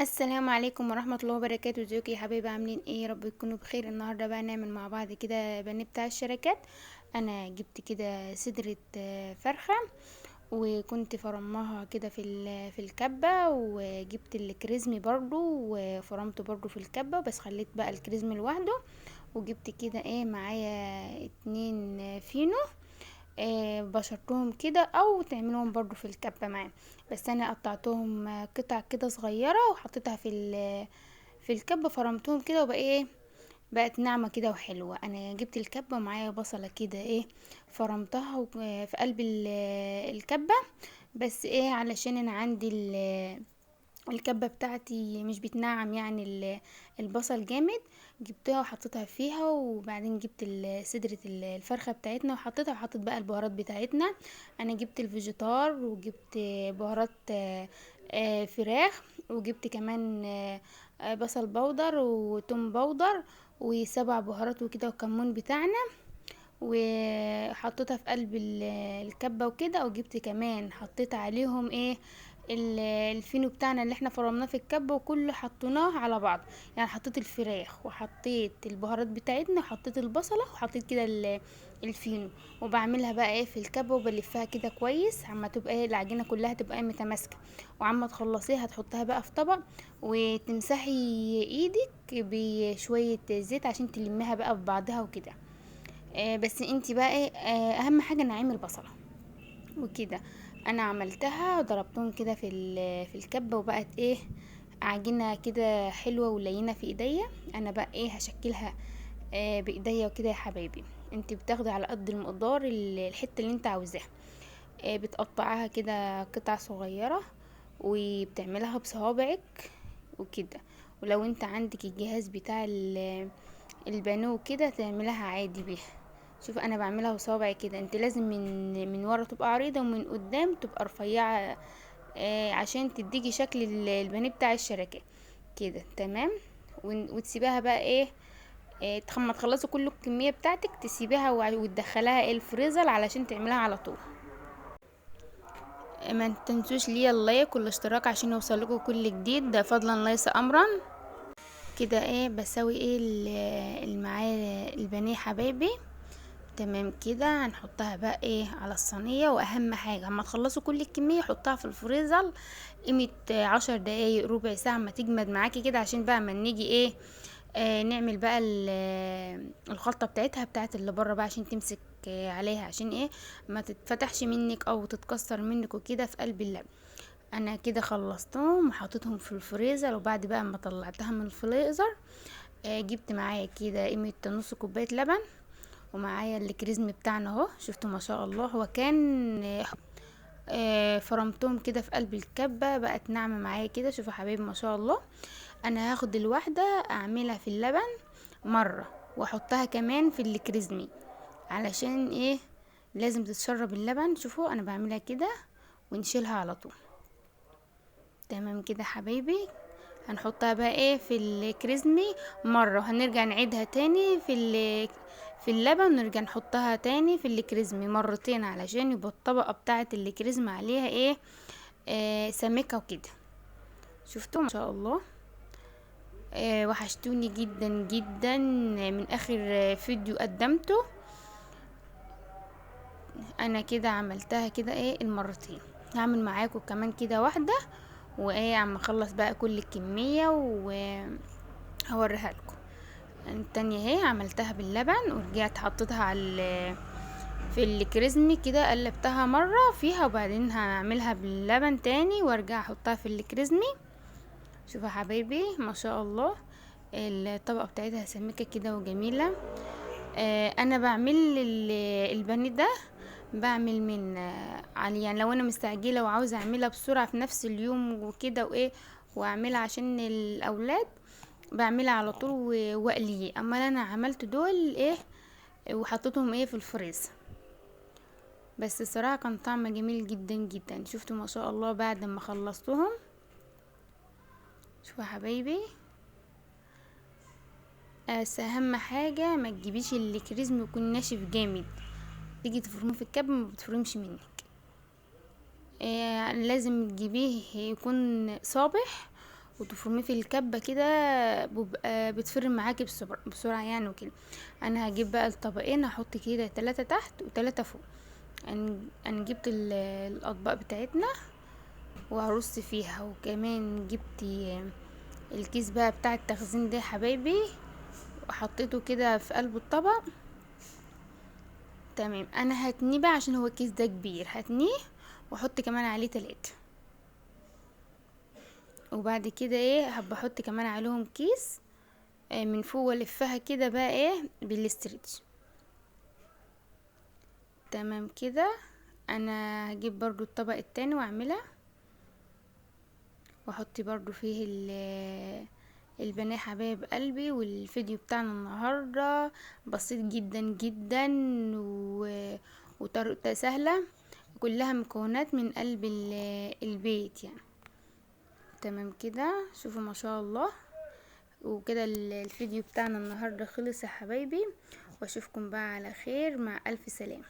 السلام عليكم ورحمة الله وبركاته. ازيكم يا حبايبي؟ عاملين ايه؟ يا رب تكونوا بخير. النهاردة بقى نعمل مع بعض كده بانيه بتاع الشركات. انا جبت كده صدرة فرخة، وكنت فرماها كده في الكبة، وجبت الكريزمي برضو وفرمته برضو في الكبة، بس خليت بقى الكريزمي لوحده. وجبت كده ايه معايا 2 فينو، بشرتهم كده او تعملهم برضو في الكبة معايا. بس انا قطعتهم قطع كده صغيرة وحطيتها في الكبة، فرمتهم كده وبقى ايه، بقت ناعمة كده وحلوة. انا جبت الكبة معايا بصلة كده ايه، فرمتها في قلب الكبة. بس ايه، علشان انا عندي الكبة بتاعتي مش بتنعم يعني البصل جامد. جبتها وحطيتها فيها، وبعدين جبت صدرة الفرخة بتاعتنا وحطيتها، وحطيت بقى البهارات بتاعتنا. انا جبت الفيجيتار، وجبت بهارات فراخ، وجبت كمان بصل بودر وتوم بودر وسبع بهارات وكده وكمون بتاعنا، وحطيتها في قلب الكبة وكده. وجبت كمان حطيت عليهم ايه، الفينو بتاعنا اللي احنا فرمناه في الكبة، وكله حطيناه على بعض. يعني حطيت الفراخ وحطيت البهارات بتاعتنا وحطيت البصلة وحطيت كده الفينو. وبعملها بقى ايه في الكبة، وبلفها كده كويس عما تبقى ايه العجينة كلها تبقى ايه متماسكة. وعما تخلصيها هتحطها بقى في طبق، وتمسحي ايدك بشوية زيت عشان تلميها بقى ببعضها وكده. بس انتي بقى ايه، اهم حاجه نعمل بصله وكده. انا عملتها ضربتهم كده في الكبه، وبقت ايه، عجينه كده حلوه ولينه في ايديا. انا بقى ايه هشكلها بايديا وكده يا حبايبي. انتي بتاخدي على قد المقدار الحته اللي انت عاوزاها، بتقطعها كده قطع صغيره، وبتعملها بصوابعك وكده. ولو انت عندك الجهاز بتاع البانو كده تعملها عادي بيها. شوف انا بعملها بصوابعي كده. انت لازم من ورا تبقى عريضة، ومن قدام تبقى رفيعة، عشان تديكي شكل البانيه بتاع الشركة كده. تمام. وتسيبها بقى ايه، ما تخلصوا كل الكمية بتاعتك تسيبها وتدخلها الفريزر علشان تعملها على طول. ما تنسوش ليا اللايك والاشتراك عشان يوصلكوا كل جديد، ده فضلا ليس امرا. كده ايه بسوي ايه معاه البانيه حبايبي. تمام كده هنحطها بقى ايه على الصينيه. واهم حاجه اما تخلصوا كل الكميه حطها في الفريزر قيمه 10 دقايق ربع ساعه ما تجمد معاكي كده، عشان بقى ما نيجي ايه، نعمل بقى الخلطه بتاعتها بتاعت اللي بره بقى، عشان تمسك عليها، عشان ايه ما تتفتحش منك او تتكسر منك وكده في قلب اللبن. انا كده خلصتهم وحطيتهم في الفريزر. وبعد بقى ما طلعتها من الفريزر، جبت معايا كده قيمه نص كوبايه لبن، ومعايا الكريزم بتاعنا اهو. شفتوا ما شاء الله، هو كان فرمتهم كده في قلب الكبة، بقت ناعمة معايا كده. شوفوا حبايبي ما شاء الله. انا هاخد الواحدة اعملها في اللبن مرة، واحطها كمان في الكريزمي، علشان ايه، لازم تتشرب اللبن. شوفوا انا بعملها كده ونشيلها على طول. تمام كده حبايبي. هنحطها بقى ايه في الكريزمي مرة، هنرجع نعيدها تاني في اللبن، ونرجع نحطها تاني في الكريزمي مرتين، علشان يبقى الطبقة بتاعة الكريزمي عليها ايه، سميكة وكده. شفتوا ما شاء الله. وحشتوني جدا جدا من اخر فيديو قدمته. انا كده عملتها كده ايه المرتين. هعمل معاكم كمان كده واحدة، وايه عم اخلص بقى كل الكمية وهوريها لكم. التانية اهي عملتها باللبن، ورجعت حطيتها في الكريزمي كده، قلبتها مرة فيها، وبعدين هعملها باللبن تاني وارجع احطها في الكريزمي. شوفوا يا حبايبي ما شاء الله، الطبقة بتاعتها سميكة كده وجميلة. انا بعمل البانيه ده، بعمل من يعني لو انا مستعجله وعاوزه اعملها بسرعه في نفس اليوم وكده وايه، واعملها عشان الاولاد، بعملها على طول واقليه. اما انا عملت دول ايه وحطيتهم ايه في الفريزر. بس الصراحه كان طعم جميل جدا جدا. شفتوا ما شاء الله بعد ما خلصتهم. شوفوا يا حبايبي، بس اهم حاجه ما تجيبيش الكريزم يكون ناشف جامد، تيجي تفرميه في الكب ما بتفرمش منك. لازم تجيبيه يكون صابح، وتفرميه في الكبة كده، بيبقى بتفرم معاكي بسرعة يعني وكده. انا هجيب بقى الطبقين، هحط كده 3 تحت و3 فوق. انا جبت الاطباق بتاعتنا وهرص فيها. وكمان جبت الكيس بقى بتاع التخزين ده يا حبايبي، وحطيته كده في قلب الطبق. تمام، انا هتنيه بقى عشان هو الكيس ده كبير، هتنيه واحط كمان عليه 3. وبعد كده ايه، هبقى احط كمان عليهم كيس من فوق، والفها كده بقى ايه بالاسترتش. تمام كده. انا هجيب برضو الطبق التاني واعملها، واحط برضو فيه البنات حبايب قلبي. والفيديو بتاعنا النهاردة بسيط جدا جدا، وطريقته سهلة، كلها مكونات من قلب البيت يعني. تمام كده، شوفوا ما شاء الله. وكده الفيديو بتاعنا النهاردة خلص يا حبايبي، واشوفكم بقى على خير، مع الف سلامة.